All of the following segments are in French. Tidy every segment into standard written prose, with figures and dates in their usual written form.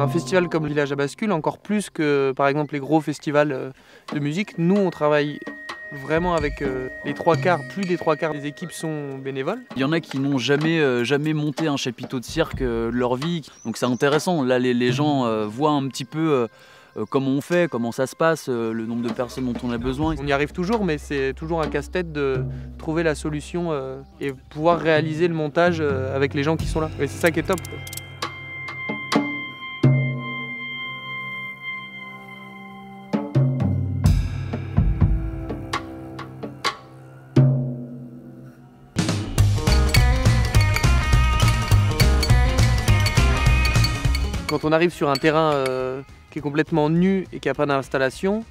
Un festival comme le Village à Bascule, encore plus que par exemple les gros festivals de musique, nous on travaille vraiment avec les trois quarts, plus des trois quarts des équipes sont bénévoles. Il y en a qui n'ont jamais monté un chapiteau de cirque de leur vie, donc c'est intéressant. Là les gens voient un petit peu comment on fait, comment ça se passe, le nombre de personnes dont on a besoin. On y arrive toujours, mais c'est toujours un casse-tête de trouver la solution et pouvoir réaliser le montage avec les gens qui sont là. Et c'est ça qui est top. Quand on arrive sur un terrain qui est complètement nu et qui n'a pas d'installation,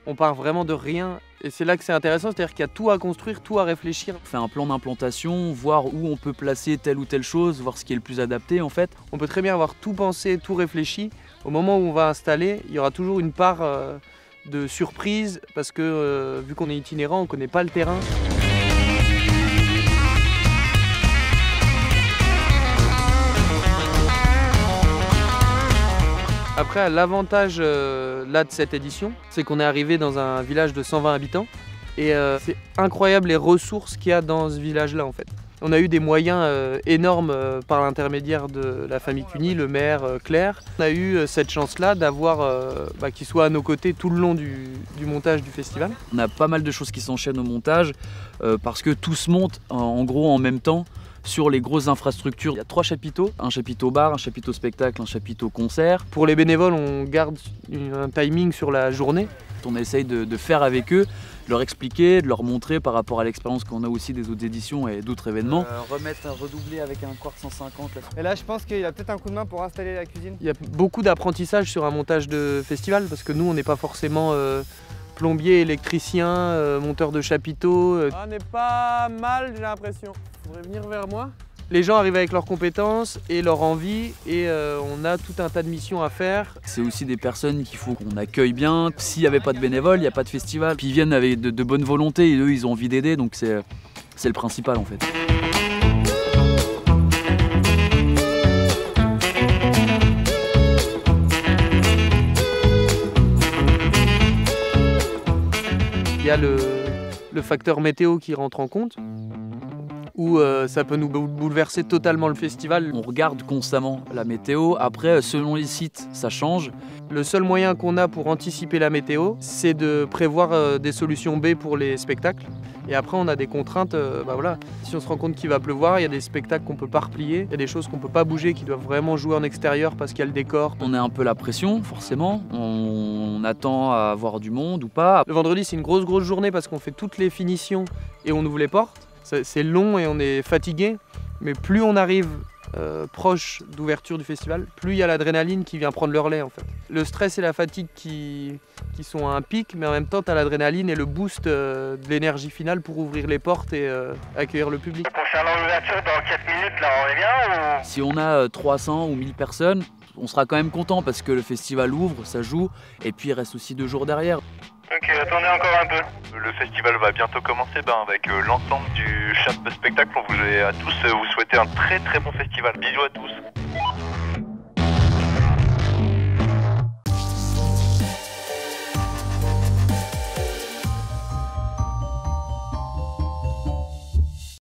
on part vraiment de rien. Et c'est là que c'est intéressant, c'est-à-dire qu'il y a tout à construire, tout à réfléchir. On fait un plan d'implantation, voir où on peut placer telle ou telle chose, voir ce qui est le plus adapté en fait. On peut très bien avoir tout pensé, tout réfléchi. Au moment où on va installer, il y aura toujours une part de surprise parce que vu qu'on est itinérant, on ne connaît pas le terrain. Après, l'avantage là de cette édition, c'est qu'on est arrivé dans un village de 120 habitants et c'est incroyable les ressources qu'il y a dans ce village-là en fait. On a eu des moyens énormes par l'intermédiaire de la famille Cuny, le maire Claire. On a eu cette chance-là d'avoir qu'ils soient à nos côtés tout le long du montage du festival. On a pas mal de choses qui s'enchaînent au montage parce que tout se monte en gros en même temps. Sur les grosses infrastructures, il y a 3 chapiteaux, un chapiteau bar, un chapiteau spectacle, un chapiteau concert. Pour les bénévoles, on garde un timing sur la journée. On essaye de faire avec eux, de leur expliquer, de leur montrer par rapport à l'expérience qu'on a aussi des autres éditions et d'autres événements. Redoubler avec un Quartz 150. Là. Et là, je pense qu'il y a peut-être un coup de main pour installer la cuisine. Il y a beaucoup d'apprentissage sur un montage de festival parce que nous, on n'est pas forcément plombier, électricien, monteur de chapiteaux. On n'est pas mal, j'ai l'impression. Faudrait venir vers moi. Les gens arrivent avec leurs compétences et leur envie et on a tout un tas de missions à faire. C'est aussi des personnes qu'il faut qu'on accueille bien. S'il n'y avait pas de bénévoles, il n'y a pas de festival. Puis ils viennent avec de bonne volonté et eux, ils ont envie d'aider, donc c'est le principal en fait. Il y a le facteur météo qui rentre en compte, où ça peut nous bouleverser totalement le festival. On regarde constamment la météo, après selon les sites ça change. Le seul moyen qu'on a pour anticiper la météo, c'est de prévoir des solutions B pour les spectacles. Et après on a des contraintes, voilà. Si on se rend compte qu'il va pleuvoir, il y a des spectacles qu'on ne peut pas replier, il y a des choses qu'on ne peut pas bouger, qui doivent vraiment jouer en extérieur parce qu'il y a le décor. On a un peu la pression forcément, on attend à avoir du monde ou pas. Le vendredi c'est une grosse journée parce qu'on fait toutes les finitions et on ouvre les portes. C'est long et on est fatigué, mais plus on arrive proche d'ouverture du festival, plus il y a l'adrénaline qui vient prendre le relais en fait. Le stress et la fatigue qui sont à un pic, mais en même temps tu as l'adrénaline et le boost de l'énergie finale pour ouvrir les portes et accueillir le public. Concernant l'ouverture, dans 4 minutes, là on est bien ou... Si on a 300 ou 1000 personnes, on sera quand même content parce que le festival ouvre, ça joue, et puis il reste aussi 2 jours derrière. Ok, attendez encore un peu. Le festival va bientôt commencer avec l'ensemble du Chap Spectacle. On voulait à tous vous souhaiter un très bon festival. Bisous à tous.